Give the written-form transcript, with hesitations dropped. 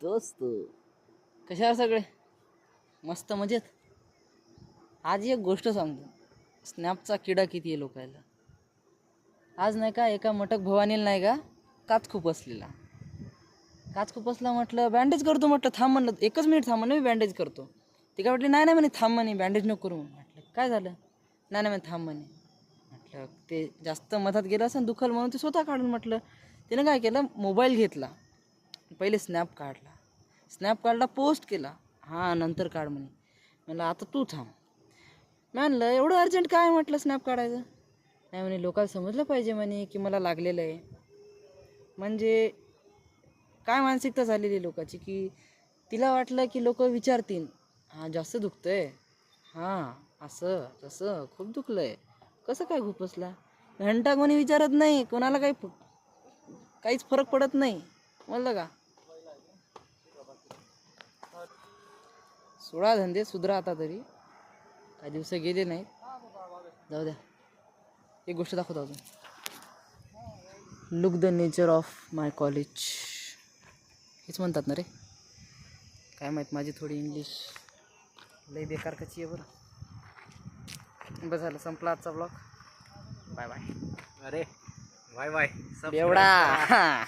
दोस्त कशावर सगळे मस्त मजेत. आज एक गोष्ट सांगतो, स्नॅपचा किडा किती आहे लोकायला. आज नाही का एका मटक भवानीला नाही का काच खुपसला म्हटलं बँडेज करतो, म्हटलं थांब, म्हणलं 1 मिनिट थांब, म्हणलं मी बँडेज करतो. ती काय म्हटली नाही नाही म्हणे थांब म्हणे बँडेज नको करू. म्हटलं काय झालं, नाही नाही म्हणे थांब म्हणे. म्हटलं ते जास्त मधात गेलं असं दुखल म्हणून ते स्वतः काढून. म्हटलं तिनं काय केलं, मोबाईल घेतला, पहिले स्नॅप काढला, पोस्ट केला, हां नंतर काढ म्हणे. म्हणलं आता तू थांब. म्हणलं एवढं अर्जंट काय, म्हटलं स्नॅप काढायचं नाही म्हणे, लोकांना समजलं पाहिजे म्हणे की मला लागलेलं आहे. म्हणजे काय मानसिकता झालेली लोकांची की तिला वाटलं की लोक विचारतील, हां जास्त दुखतंय, हां असं तसं खूप दुखलं आहे, कसं काय खुपसला. घंटा कोणी विचारत नाही, कोणाला काहीच फरक पडत नाही. म्हणलं का 16 धंदे सुधरा आता तरी, काही दिवस गेले नाहीत. जाऊ द्या, एक गोष्ट दाखवतो अजून. Look the nature of my college, हेच म्हणतात ना रे, काय माहीत, माझी थोडी इंग्लिश लई बेकार कची आहे बरं. बस झालं, संपला आजचा ब्लॉग. Bye bye. अरे बाय बाय एवढा